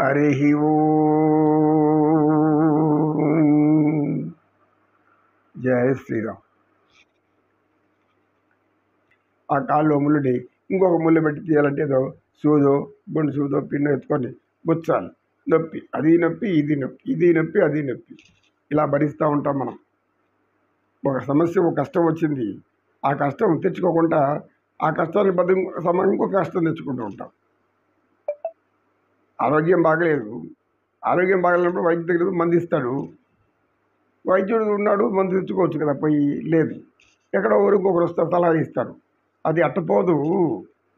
హరి ఓం. జయ శ్రీరామ్. ఆ కాళ్ళు ముళ్ళుని ఇంకొక ముళ్ళు పెట్టి తీయాలంటే ఏదో సూదో గుండు సూదో పిన్ను ఎత్తుకొని గుచ్చాలి. నొప్పి, అది నొప్పి, ఇది నొప్పి, ఇది నొప్పి, అది నొప్పి, ఇలా భరిస్తూ ఉంటాం మనం. ఒక సమస్య, ఒక కష్టం వచ్చింది, ఆ కష్టం తెచ్చుకోకుండా ఆ కష్టాన్ని బదులు ఇంకొక కష్టం తెచ్చుకుంటూ ఉంటాం. ఆరోగ్యం బాగలేదు, ఆరోగ్యం బాగలేనప్పుడు వైద్యుడి దగ్గర మందు ఇస్తాడు, వైద్యుడు ఉన్నాడు, మందు తెచ్చుకోవచ్చు కదా, పోయి లేదు, ఎక్కడో ఊరికొకరు వస్తారు, సలహా ఇస్తారు, అది అట్టపోదు,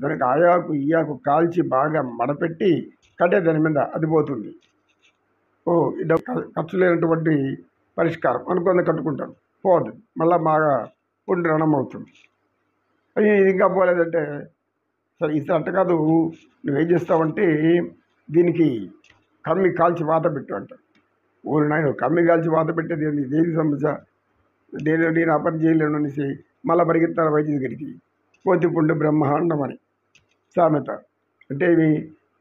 దానికి ఆయాకు ఈయాకు కాల్చి బాగా మడపెట్టి కట్టే దాని మీద అది పోతుంది. ఇది ఖర్చు లేనటువంటి పరిష్కారం అనుకుని కట్టుకుంటారు, పోదు, మళ్ళీ బాగా పుండి రణం అవుతుంది. అది ఇది ఇంకా పోలేదంటే సరే ఇది అట్ట కాదు, నువ్వేం చేస్తావంటే దీనికి కమ్మి కాల్చి వాత పెట్టు అంటారు. ఊరు నాయన కమ్మి కాల్చి వాత పెట్టేది ఏంది, దేని సమస్య, నేను అపని చేయలేను అనేసి మళ్ళీ పరిగెత్తారు వైద్య దగ్గరికి. కోతి పుండు బ్రహ్మాండం అని సామెత. అంటే ఇవి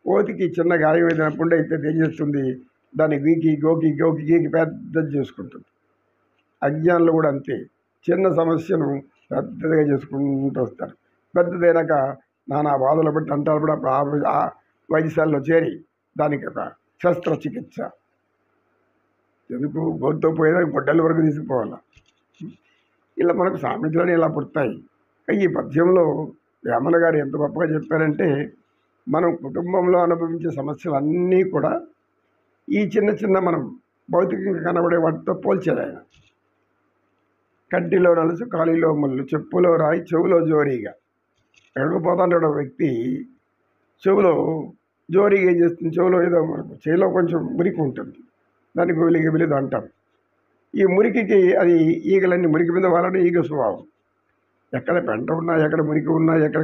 కోతికి చిన్న గాయం ఏదైనా పుండు అయితే ఏం చేస్తుంది, దాన్ని గీకి గోకి గోకి గీకి పెద్దది చేసుకుంటుంది. అజ్ఞానులు కూడా అంతే, చిన్న సమస్యను పెద్దదిగా చేసుకుంటూ వస్తారు. పెద్దదైనాక నానా బాధలు బట్టి అంటారు కూడా ఆ వైద్యశాలలో చేరి దానికి ఒక శస్త్రచికిత్స ఎందుకు, గోరుతో పోయేదానికి గొడ్డల వరకు తీసుకుపోవాలి. ఇలా మనకు సామెతలని ఇలా పుడతాయి. ఈ పద్యంలో వేమన గారు ఎంత గొప్పగా చెప్పారంటే, మనం కుటుంబంలో అనుభవించే సమస్యలన్నీ కూడా ఈ చిన్న చిన్న మనం భౌతికంగా కనబడే వాటితో పోల్చారు ఆయన. కంటిలో నలుసు, కాలిలో ముళ్ళు, చెప్పులో రాయి, చెవులో జోరీగా. ఎక్కడికి పోతాంటాడు వ్యక్తి, చెవులో జోరీగా ఏం చేస్తుంది, చెవులో ఏదో మనకు చేలో కొంచెం మురికి ఉంటుంది, దానికి వెలిగి అంటాం. ఈ మురికికి అది ఈగలన్నీ మురికి మీద వాళ్ళని ఈగ స్వభావం. ఎక్కడ పెంట ఉన్నా, ఎక్కడ మురికి ఉన్నా, ఎక్కడ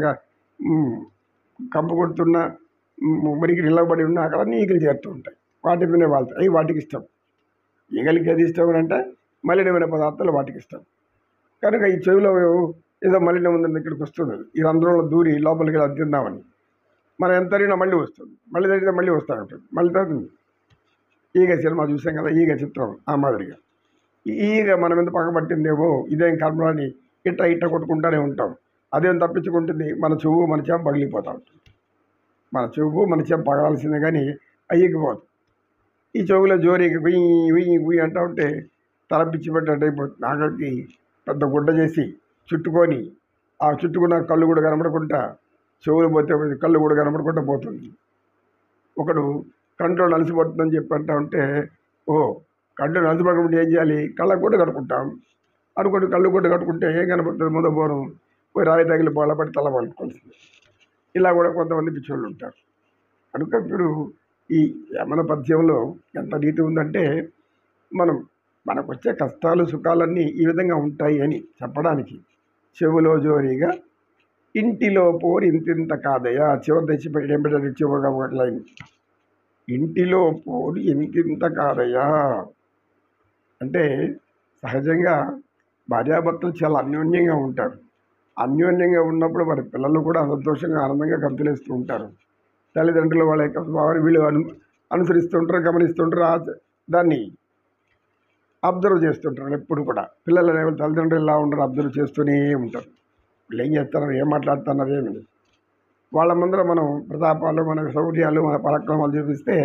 కంపు కొడుతున్నా, మురికి నిలబడి ఉన్నా అక్కడ ఈగలు చేరుతూ ఉంటాయి, వాటి మీద వాళ్తాయి. అవి వాటికి ఇష్టం. ఈగలకి ఏది ఇష్టం అంటే మలినమైన పదార్థాలు వాటికి ఇష్టం. కనుక ఈ చెవిలో ఏదో మలినం ఉందని ఇక్కడికి వస్తుంది, ఈ రంధ్రంలో దూరి లోపలికి అది తిందామని మనం ఎంత అడిగినా మళ్ళీ వస్తుంది, మళ్ళీ తగ్గితే మళ్ళీ వస్తూ ఉంటుంది, మళ్ళీ తగ్గుతుంది. ఈగ సినిమా చూసాం కదా, ఈగ చిత్రం ఆ మాదిరిగా. ఈ ఈగ మన మీద పగబట్టిందేమో, ఇదేం కర్మని ఇట్ట కొట్టుకుంటూనే ఉంటాం. అదేం తప్పించుకుంటుంది, మన చెవు మన చేమ పగిలిపోతూ ఉంటుంది. మన చెవు మన చేమ పగలాల్సిందే కానీ అయ్యిపోదు. ఈ చెవులో జోరీకి గుయ్యి అంటూ ఉంటే తలపిచ్చి పెట్టినట్టు అయిపోతుంది. ఆఖరికి పెద్ద గుడ్డ చేసి చుట్టుకొని, ఆ చుట్టుకున్న కళ్ళు కూడా కనబడకుండా, చెవులు పోతే కళ్ళు కూడా కనబడకుండా పోతుంది. ఒకడు కంట్లో నలిసిపోతుందని చెప్పి అంటా ఉంటే, కంట్లో నలిసిపడకుండా ఏం చేయాలి, కళ్ళకు కూడా కట్టుకుంటాం అనుకోండి. కళ్ళు కూడా కట్టుకుంటే ఏం కనబడుతుంది, ముందు పోవడం పోయి రాయి తగిలి పడి తల పట్టుకోవాల్సింది. ఇలా కూడా కొంతమంది పిచ్చోళ్ళు ఉంటారు. కనుక ఇప్పుడు ఈ యమన పద్యంలో ఎంత నీతి ఉందంటే, మనకు వచ్చే కష్టాలు సుఖాలన్నీ ఈ విధంగా ఉంటాయి అని చెప్పడానికి. చెవులో జోరీగా ఇంటిలో పోరు ఇంతింత కాదయా, చివరి తెచ్చిపెట్టి ఏం పెట్టారు, చివరిగా ఒక లైన్, ఇంటిలో పోరు ఇంతింత కాదయా. అంటే సహజంగా భార్యాభర్తలు చాలా అన్యోన్యంగా ఉంటారు. అన్యోన్యంగా ఉన్నప్పుడు వారి పిల్లలు కూడా సంతోషంగా ఆనందంగా గంతులేస్తూ ఉంటారు. తల్లిదండ్రులు వాళ్ళ యొక్క స్వభావాన్ని వీళ్ళు అనుసరిస్తుంటారు, గమనిస్తుంటారు, దాన్ని అబ్జర్వ్ చేస్తుంటారు. ఎప్పుడు కూడా పిల్లలు అనేవాళ్ళు తల్లిదండ్రులు ఎలా ఉంటారు అబ్జర్వ్ చేస్తూనే ఉంటారు. వీళ్ళు ఏం చేస్తున్నారు, ఏం మాట్లాడుతున్నారు, ఏమి వాళ్ళ ముందర మనం ప్రతాపాలు, మన శౌర్యాలు, మన పరాక్రమాలు చూపిస్తే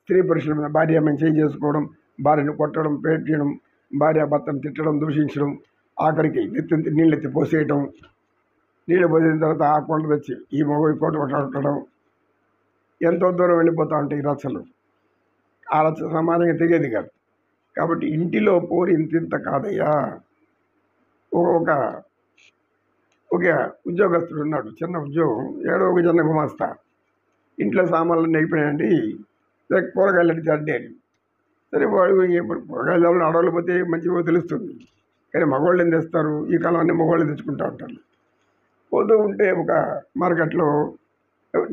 స్త్రీ పురుషుల మీద భార్య చేంజ్ చేసుకోవడం, భార్యను కొట్టడం, పేర్చడం, భార్య భర్తను తిట్టడం, దూషించడం, ఆఖరికి నీళ్ళు ఎత్తి పోసేయటం, నీళ్ళు పోసిన తర్వాత ఆ కొండ తెచ్చి ఈ మొగ కోట కొట్టడం, ఎంతో దూరం వెళ్ళిపోతూ ఉంటాయి రచ్చలు. ఆ రచ్చ సమానంగా తెగేది కాదు. కాబట్టి ఇంటిలో పోరు ఇంతింత కాదయ్యా. ఒక ఉద్యోగస్తుడు ఉన్నాడు, చిన్న ఉద్యోగం, ఏడో ఒక చిన్న గుమాస్తా. ఇంట్లో సామాన్లు అయిపోయాయండి, కూరగాయలు అడ్డాడు. సరే వాడు కూరగాయలు ఆడవాళ్ళు పోతే మంచిగా తెలుస్తుంది, కానీ మగవాళ్ళు ఏం తెస్తారు, ఈ కాలం అన్ని మగవాళ్ళు తెచ్చుకుంటూ ఉంటారు. పోతూ ఉంటే ఒక మార్కెట్లో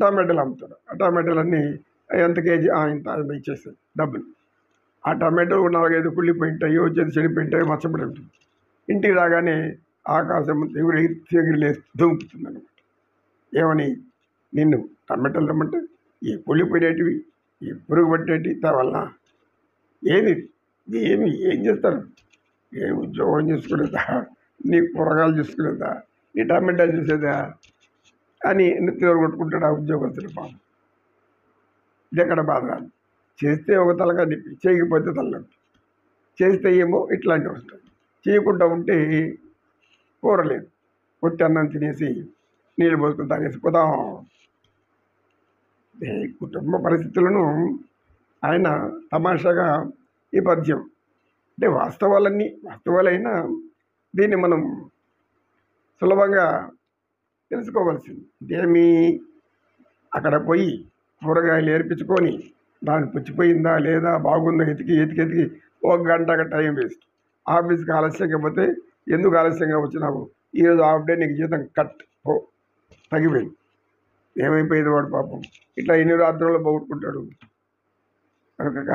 టమాటాలు అమ్ముతారు. ఆ టమాటాలన్నీ ఎంత కేజీ ఇంత ఇచ్చేస్తాయి డబ్బులు. ఆ టమాటోలు 4-5 కుళ్ళిపోయి ఉంటాయి, వచ్చేది చెడిపోయి ఉంటాయి, మచ్చబడి ఉంటుంది. ఇంటికి రాగానే ఆకాశం ఎగిరి దూకుతుంది అనమాట. ఏమని, నిన్ను టమాటాలు తెమ్మంటే ఈ కుళ్ళిపోయినటివి, ఈ పురుగు పట్టినవి వలన ఏది ఏం చేస్తారు? ఏ ఉద్యోగం చేసుకునేదా, నీ కూరగాయలు చూసుకునేదా, నీ టమాటాలు చూసేదా అని నెత్తిలో కొట్టుకుంటాడు ఆ ఉద్యోగస్తుడు పాపం. ఇది ఎక్కడ బాధ రాదు. చేస్తే ఒక తలగా నొప్పి, చేయకపోతే తలనొప్పి. చేస్తే ఏమో ఇట్లాంటివి వస్తాయి. చేయకుండా ఉంటే కూర లేదు, కొట్టి అన్నం తినేసి నీళ్ళు పోసుకొని తాగేసి పోదాం. ఈ కుటుంబ పరిస్థితులను ఆయన తమాషాగా ఈ పద్యం అంటే వాస్తవాలైనా దీన్ని మనం సులభంగా తెలుసుకోవాల్సింది. ఇదేమి అక్కడ పోయి కూరగాయలు ఏర్పించుకొని దాన్ని పుచ్చిపోయిందా లేదా బాగుందా ఎతికి ఒక గంట టైం వేస్ట్. ఆఫీస్కి ఆలస్యంగా పోతే ఎందుకు ఆలస్యంగా వచ్చినావు, ఈరోజు హాఫ్ డే నీకు జీతం కట్ పో, తగ్గిపోయింది. ఏమైపోయేది వాడు పాపం. ఇట్లా ఎన్ని రాత్రుల్లో పోగొట్టుకుంటాడు. కనుక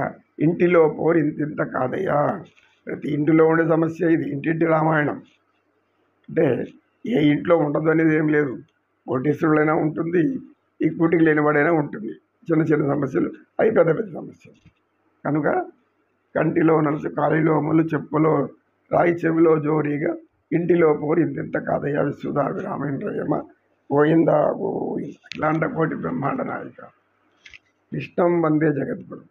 ఇంటిలో పోరు ఇంత కాదయ్యా. ప్రతి ఇంటిలో ఉండే సమస్య ఇది. ఇంటింటి రామాయణం అంటే ఏ ఇంట్లో ఉండదు అనేది ఏం లేదు. కోటీశ్వరులైనా ఉంటుంది, ఈ కూటికి లేనివాడైనా ఉంటుంది. చిన్న చిన్న సమస్యలు అవి పెద్ద పెద్ద సమస్యలు. కనుక కంటిలో నలుసు కాలిలో అమలు చెప్పులో రాయి చెవిలో జోరీగా ఇంటిలో పోరు ఇంత కాదయ్యా. విశ్వదా రామేంద్రయమ గోయిందా గోయింద ఇలాంటి కోటి బ్రహ్మాండ నాయక కృష్ణం వందే జగద్గురు.